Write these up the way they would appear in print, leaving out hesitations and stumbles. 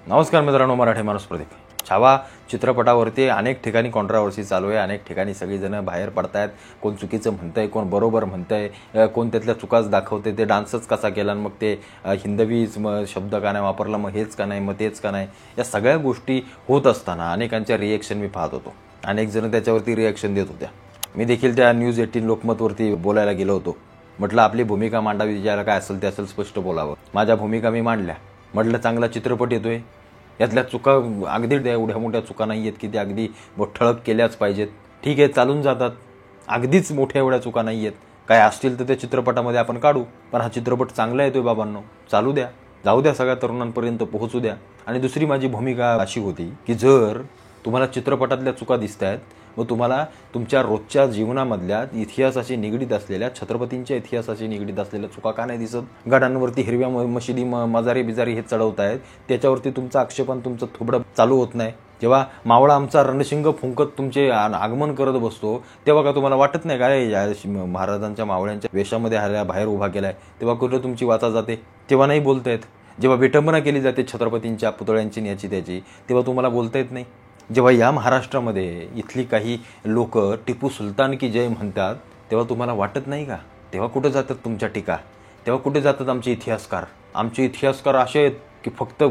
नमस्कार मित्रांनो, मराठी माणूस प्रदीप. छावा चित्रपटावरती अनेक ठिकाणी कॉन्ट्रावर्सी चालू आहे. अनेक ठिकाणी सगळीजणं बाहेर पडतायत. कोण चुकीचं म्हणतंय, कोण बरोबर म्हणतंय, कोण त्यातल्या चुकाच दाखवते. ते डान्सच कसा केला, मग ते हिंदवी शब्द का नाही वापरला, मग हेच का नाही, मग तेच का नाही. या सगळ्या गोष्टी होत असताना अनेकांच्या रिएक्शन मी पाहत होतो. अनेक जण त्याच्यावरती रिएक्शन देत होत्या. मी देखील त्या न्यूज 18 लोकमतवरती बोलायला गेलो होतो. म्हटलं आपली भूमिका मांडावी, ज्याला काय असेल ते असेल स्पष्ट बोलावं. माझ्या भूमिका मी मांडल्या. म्हटलं चांगला चित्रपट येतोय, यातल्या चुका अगदी एवढ्या मोठ्या चुका नाही आहेत की त्या अगदी ठळक केल्याच पाहिजेत. ठीक आहे, चालून जातात. अगदीच मोठ्या एवढ्या चुका नाही आहेत. काय असतील तर त्या चित्रपटामध्ये आपण काढू. पण हा चित्रपट चांगला येतोय बाबांनो, चालू द्या, जाऊ द्या, सगळ्या तरुणांपर्यंत पोहोचू द्या. आणि दुसरी माझी भूमिका अशी होती की जर तुम्हाला चित्रपटातल्या चुका दिसत आहेत, व तुम्हाला तुमच्या रोजच्या जीवनामधल्या इतिहासाशी निगडीत असलेल्या, छत्रपतींच्या इतिहासाशी निगडीत असलेल्या चुका का नाही दिसत? गडांवरती हिरव्या मशिदी मजारी बिजारी हे चढवतायत, त्याच्यावरती तुमचा आक्षेपण, तुमचं थोबडं चालू होत नाही. जेव्हा मावळा आमचा रणशिंग फुंकत तुमचे आगमन करत बसतो, तेव्हा का तुम्हाला वाटत नाही काय महाराजांच्या मावळ्यांच्या वेशामध्ये हऱ्या बाहेर उभा केलाय, तेव्हा कुठं तुमची वाचा जाते? तेव्हा नाही बोलतायत. जेव्हा विटंबना केली जाते छत्रपतींच्या पुतळ्यांची याची त्याची, तेव्हा तुम्हाला बोलता येत नाही. जेव्हा या महाराष्ट्रामध्ये इथली काही लोक टिपू सुलतान की जय म्हणतात, तेव्हा तुम्हाला वाटत नाही का? तेव्हा कुठे जातात तुमच्या टीका? तेव्हा कुठे जातात आमचे इतिहासकार? आमचे इतिहासकार असे आहेत की फक्त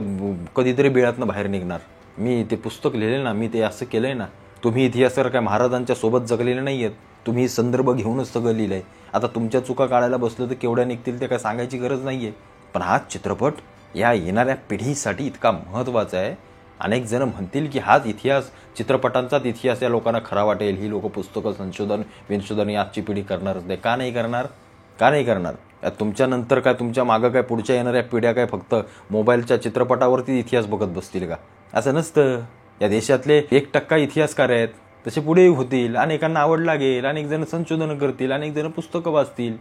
कधीतरी बिळातनं बाहेर निघणार. मी ते पुस्तक लिहिले ना, मी ते असं केलंय ना. तुम्ही इतिहासकार काय महाराजांच्या सोबत जगलेले नाही आहेत. तुम्ही संदर्भ घेऊनच सगळं लिहिलंय. आता तुमच्या चुका काढायला बसलं तर केवढ्या निघतील ते काय सांगायची गरज नाही आहे. पण हा चित्रपट या येणाऱ्या पिढीसाठी इतका महत्त्वाचा आहे. अनेक जण म्हणतील की हाच इतिहास, चित्रपटांचाच इतिहास या लोकांना खरा वाटेल. ही लोक पुस्तकं संशोधन आजची पिढी करणारच नाही. का नाही करणार? का नाही करणार? तुमच्यानंतर काय, तुमच्या मागं काय, पुढच्या येणाऱ्या पिढ्या काय फक्त मोबाईलच्या चित्रपटावरती इतिहास बघत बसतील का? असं नसतं. या देशातले 1% इतिहासकार आहेत, तसे पुढेही होतील. अनेकांना आवड लागेल, अनेक जण संशोधन करतील, अनेक जण पुस्तकं वाचतील,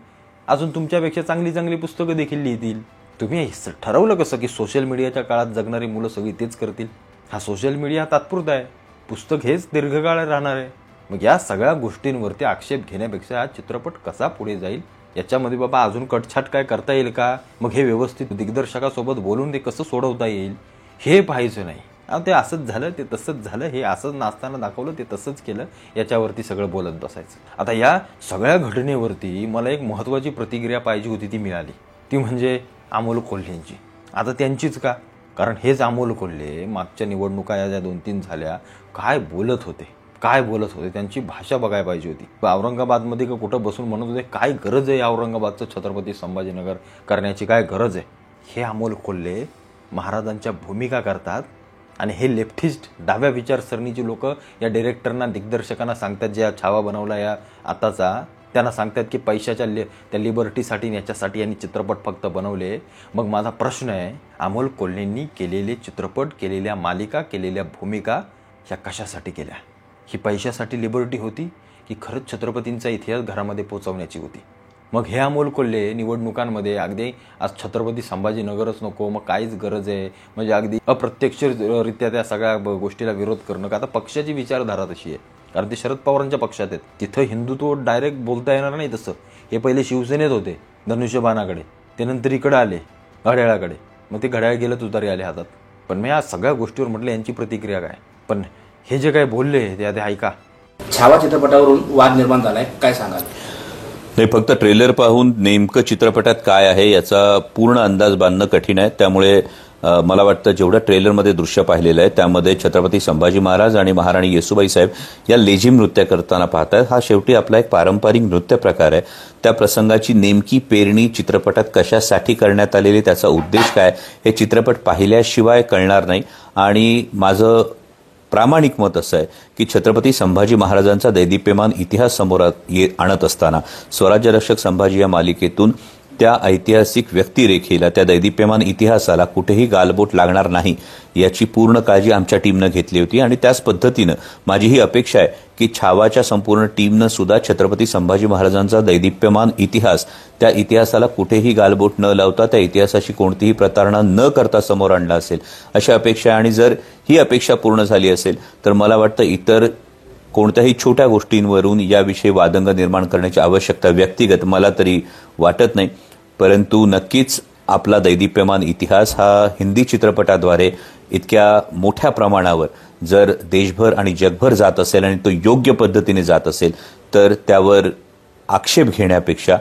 अजून तुमच्यापेक्षा चांगली चांगली पुस्तकं देखील लिहितील. तुम्ही ठरवलं कसं की सोशल मीडियाच्या काळात जगणारी मुलं सगळी तेच करतील? हा सोशल मीडिया तात्पुरता आहे, पुस्तक हेच दीर्घकाळ राहणार आहे. मग या सगळ्या गोष्टींवरती आक्षेप घेण्यापेक्षा हा चित्रपट कसा पुढे जाईल, याच्यामध्ये बाबा अजून कटछाट काय करता येईल का, मग हे व्यवस्थित दिग्दर्शकासोबत बोलून ते कसं सोडवता येईल हे पाहायचं नाही. ते असंच झालं, ते तसंच झालं, हे असंच नाचताना दाखवलं, ते तसंच केलं, याच्यावरती सगळं बोलत बसायचं. आता या सगळ्या घटनेवरती मला एक महत्त्वाची प्रतिक्रिया पाहिजे होती, ती मिळाली. ती म्हणजे अमोल कोल्हेंची. आता त्यांचीच का? कारण हेच अमोल कोल्हे मागच्या निवडणुका या ज्या 2-3 झाल्या, काय बोलत होते, काय बोलत होते. त्यांची भाषा बघायला पाहिजे होती. औरंगाबादमध्ये का कुठं बसून म्हणत होते काय गरज आहे औरंगाबादचं छत्रपती संभाजीनगर करण्याची, काय गरज आहे. हे अमोल कोल्हे महाराजांच्या भूमिका करतात. आणि हे लेफ्टिस्ट डाव्या विचारसरणीची लोक या डिरेक्टरना, दिग्दर्शकांना सांगतात, ज्या छावा बनवला या आताचा, त्यांना सांगतात की पैशाच्या त्या लिबर्टीसाठी याच्यासाठी यांनी चित्रपट फक्त बनवले. मग माझा प्रश्न आहे, अमोल कोल्हेंनी केलेले चित्रपट, केलेल्या मालिका, केलेल्या भूमिका ह्या कशासाठी केल्या? ही पैशासाठी लिबर्टी होती की खरंच छत्रपतींचा इतिहास घरामध्ये पोचवण्याची होती? मग हे अमोल कोल्हे निवडणुकांमध्ये अगदी आज छत्रपती संभाजीनगरच नको, मग काहीच गरज आहे, म्हणजे अगदी अप्रत्यक्षरित्या त्या सगळ्या गोष्टीला विरोध करणं. का आता पक्षाची विचारधारा तशी आहे, कारण ते शरद पवारांच्या पक्षात आहेत. तिथं हिंदुत्व डायरेक्ट बोलता येणार नाही तसं. हे पहिले शिवसेनेत होते धनुष्यबाणाकडे, ते नंतर इकडे आले घड्याळाकडे, मग ते घड्याळ गेलं तुतारी आले हातात. पण मी या सगळ्या गोष्टीवर म्हटलं यांची प्रतिक्रिया काय. पण हे जे काय बोलले ते ऐका. छावा चित्रपटावरून वाद निर्माण झालाय, काय सांगाल? नाही, फक्त ट्रेलर पाहून नेमकं चित्रपटात काय आहे याचा पूर्ण अंदाज बांधणं कठीण आहे. त्यामुळे मला वाटतं जेवढं ट्रेलरमध्ये दृश्य पाहिलेलं आहे त्यामध्ये छत्रपती संभाजी महाराज आणि महाराणी येसुबाई साहेब या लेझिम नृत्य करताना पाहतायत. हा शेवटी आपला एक पारंपरिक नृत्य प्रकार आहे. त्या प्रसंगाची नेमकी पेरणी चित्रपटात कशासाठी करण्यात आलेली, त्याचा उद्देश काय, हे चित्रपट पाहिल्याशिवाय कळणार नाही. आणि माझं प्रामाणिक मत असं आहे की छत्रपती संभाजी महाराजांचा दैदिप्यमान इतिहास समोर आणत असताना स्वराज्य रक्षक संभाजी या मालिकेतून त्या ऐतिहासिक व्यक्तिरेखेला, त्या दैदिप्यमान इतिहासाला कुठेही गालबोट लागणार नाही याची पूर्ण काळजी आमच्या टीमनं घेतली होती. आणि त्याच पद्धतीनं माझी ही अपेक्षा आहे की छावाच्या संपूर्ण टीमनं सुद्धा छत्रपती संभाजी महाराजांचा दैदिप्यमान इतिहास, त्या इतिहासाला कुठेही गालबोट न लावता, त्या इतिहासाची कोणतीही प्रतारणा न करता समोर आणला असेल अशी अपेक्षा आहे. आणि जर ही अपेक्षा पूर्ण झाली असेल तर मला वाटतं इतर कोणत्याही छोट्या गोष्टींवरून याविषयी वादंग निर्माण करण्याची आवश्यकता व्यक्तिगत मला तरी वाटत नाही. परंतु नक्कीच आपला दैदिप्यमान इतिहास हा हिंदी चित्रपटाद्वारे इतक्या मोठ्या प्रमाणावर जर देशभर आणि जगभर जात असेल आणि तो योग्य पद्धतीने जात असेल तर त्यावर आक्षेप घेण्यापेक्षा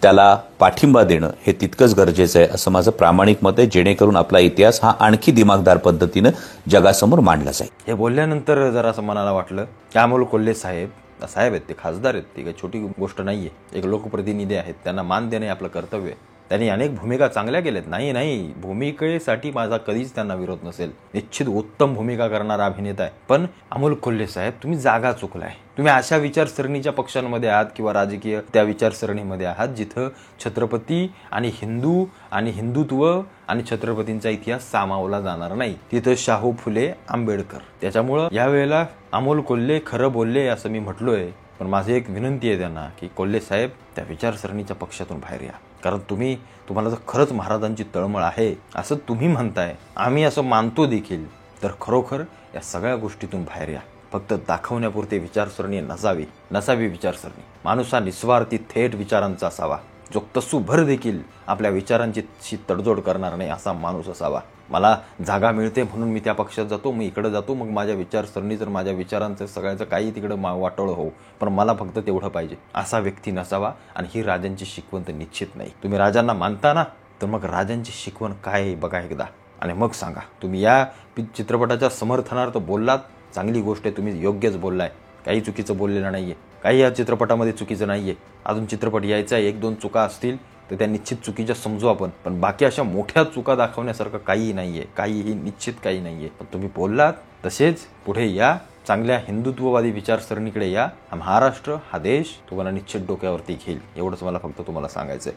त्याला पाठिंबा देणं हे तितकंच गरजेचं आहे असं माझं प्रामाणिक मत आहे, जेणेकरून आपला इतिहास हा आणखी दिमागदार पद्धतीनं जगासमोर मांडला जाईल. हे बोलल्यानंतर जरा असं मनाला वाटलं की अमोल कोल्हे साहेब आहेत, ते खासदार आहेत, ती काही छोटी गोष्ट नाहीये. एक लोकप्रतिनिधी आहेत, त्यांना मान देणे आपलं कर्तव्य आहे. त्यांनी अनेक भूमिका चांगल्या केल्यात. नाही भूमिकेसाठी माझा कधीच त्यांना विरोध नसेल. निश्चित उत्तम भूमिका करणारा अभिनेता आहे. पण अमोल कोल्हे साहेब, तुम्ही जागा चुकलाय. तुम्ही अशा विचारसरणीच्या पक्षांमध्ये आहात किंवा राजकीय त्या विचारसरणीमध्ये आहात जिथं छत्रपती आणि हिंदू आणि हिंदुत्व आणि छत्रपतींचा इतिहास सामावला जाणार नाही. तिथं शाहू फुले आंबेडकर. त्याच्यामुळं यावेळेला अमोल कोल्हे खरं बोलले असं मी म्हटलोय, पण माझी एक विनंती आहे त्यांना की कोल्हे साहेब त्या विचारसरणीच्या पक्षातून बाहेर या. कारण तुम्हाला जर खरंच महाराजांची तळमळ आहे असं तुम्ही म्हणताय, आम्ही असं मानतो देखील, तर खरोखर या सगळ्या गोष्टीतून बाहेर या. फक्त दाखवण्यापुरते विचारसरणी नसावी विचारसरणी. माणूस हा निस्वार्थी थेट विचारांचा असावा, जो तसूभर देखील आपल्या विचारांची तडजोड करणार नाही असा माणूस असावा. मला जागा मिळते म्हणून मी त्या पक्षात जातो, मी इकडे जातो, मग माझ्या विचारसरणी जर माझ्या विचारांचं सगळ्याचं काही तिकडं वाटोळं हो, पण मला फक्त तेवढं पाहिजे असा व्यक्ती नसावा. आणि ही राजांची शिकवण तर निश्चित नाही. तुम्ही राजांना मानता ना, तर मग राजांची शिकवण काय बघा एकदा आणि मग सांगा. तुम्ही या चित्रपटाच्या समर्थनार्थ बोललात, चांगली गोष्ट आहे, तुम्ही योग्यच बोललाय, काही चुकीचं बोललेलं नाहीये, काही या चित्रपटामध्ये चुकीचं नाहीये. अजून चित्रपट यायचा, 1-2 चुका असतील तर त्या निश्चित चुकीच्या समजू आपण, पण बाकी अशा मोठ्या चुका दाखवण्यासारखं काहीही नाहीये, काहीही निश्चित काही नाहीये. पण तुम्ही बोललात तसेच पुढे या, चांगल्या हिंदुत्ववादी विचारसरणीकडे या. हा महाराष्ट्र, हा देश तुम्हाला निश्चित डोक्यावरती घेईल. एवढंच मला फक्त तुम्हाला सांगायचंय.